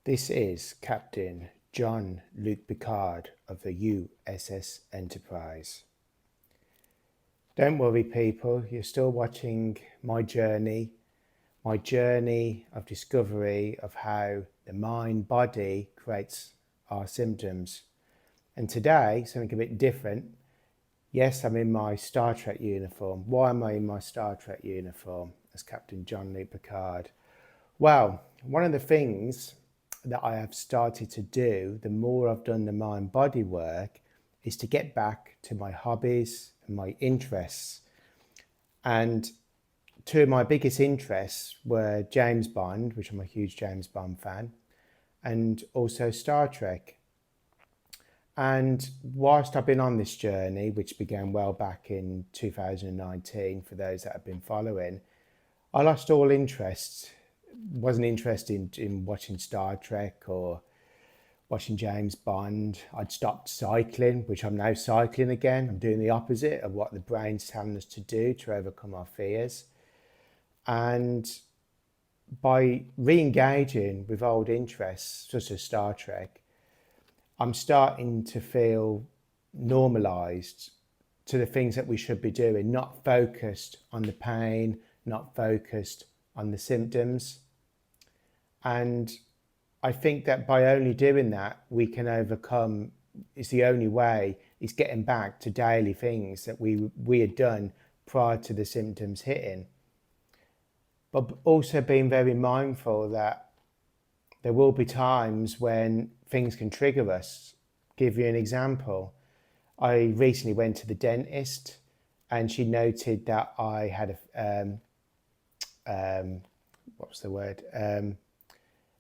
This is Captain John Luc Picard of the USS Enterprise. Don't worry, people, you're still watching my journey of discovery of how the mind-body creates our symptoms. And today, something a bit different. Yes, I'm in my Star Trek uniform. Why am I in my Star Trek uniform as Captain John Luc Picard? Well, one of the things that I have started to do, the more I've done the mind-body work, is to get back to my hobbies and my interests. And two of my biggest interests were James Bond, which I'm a huge James Bond fan, and also Star Trek. And whilst I've been on this journey, which began well back in 2019, for those that have been following, I lost all interest. Wasn't interested in watching Star Trek or watching James Bond. I'd stopped cycling, which I'm now cycling again. I'm doing the opposite of what the brain's telling us to do to overcome our fears. And by re-engaging with old interests, such as Star Trek, I'm starting to feel normalized to the things that we should be doing, not focused on the pain, not focused on the symptoms. And I think that by only doing that, we can overcome, it's the only way, is getting back to daily things that we had done prior to the symptoms hitting. But also being very mindful that there will be times when things can trigger us. Give you an example. I recently went to the dentist and she noted that I had what's the word?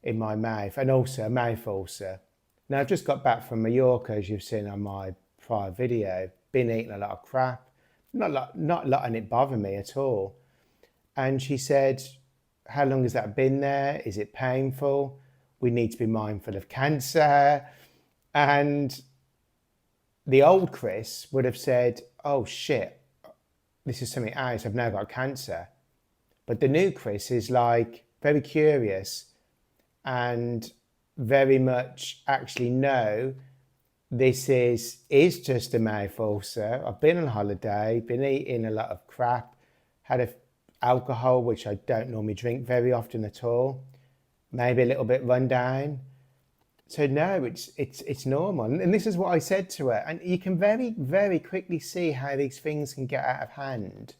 In my mouth, and also a mouth ulcer. Now I've just got back from Mallorca, as you've seen on my prior video. Been eating a lot of crap, not letting it bother me at all. And she said, how long has that been there? Is it painful? We need to be mindful of cancer. And the old Chris would have said, oh shit, this is something else, I've now got cancer. But the new Chris is like very curious and very much actually no, this is just a mouth ulcer. I've been on holiday, been eating a lot of crap, had alcohol, which I don't normally drink very often at all, maybe a little bit run down. So no, it's normal. And this is what I said to her. And you can very, very quickly see how these things can get out of hand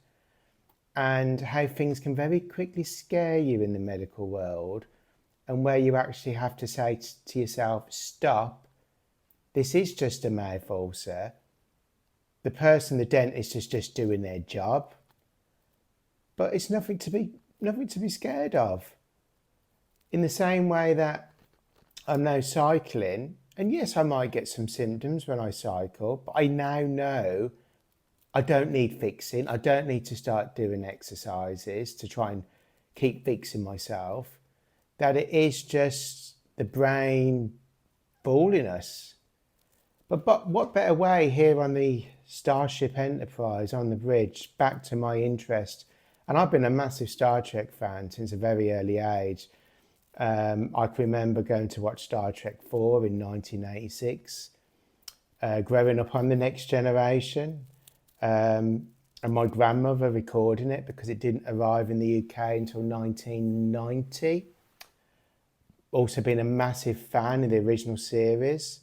and how things can very quickly scare you in the medical world, and where you actually have to say to yourself, stop, this is just a mouth ulcer. The person, the dentist, is just doing their job. But it's nothing to be scared of. In the same way that I'm now cycling, and yes, I might get some symptoms when I cycle, but I now know I don't need fixing. I don't need to start doing exercises to try and keep fixing myself. That it is just the brain fooling us. But what better way here on the Starship Enterprise on the bridge, back to my interest. And I've been a massive Star Trek fan since a very early age. I can remember going to watch Star Trek 4 in 1986, growing up on The Next Generation, and my grandmother recording it because it didn't arrive in the UK until 1990. Also been a massive fan of the original series.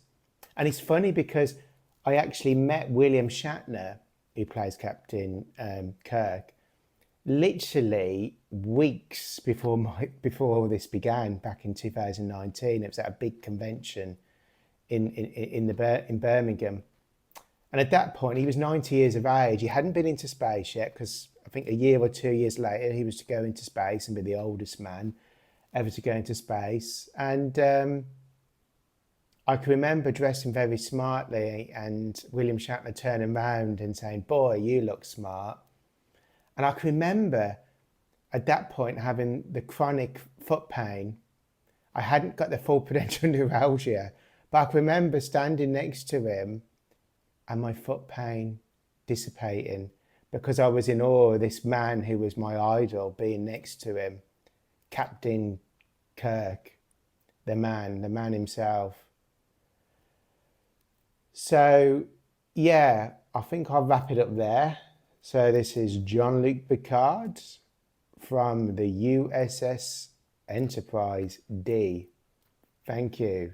And it's funny because I actually met William Shatner, who plays Captain Kirk, literally weeks before all this began back in 2019. It was at a big convention in Birmingham. And at that point, he was 90 years of age. He hadn't been into space yet, because I think a year or 2 years later, he was to go into space and be the oldest man ever to go into space. And I can remember dressing very smartly and William Shatner turning around and saying, boy, you look smart. And I can remember at that point having the chronic foot pain. I hadn't got the full potential neuralgia, but I can remember standing next to him and my foot pain dissipating because I was in awe of this man who was my idol being next to him, Captain Kirk. the man himself. So yeah, I think I'll wrap it up there. So this is Jean-Luc Picard from the USS Enterprise D. Thank you.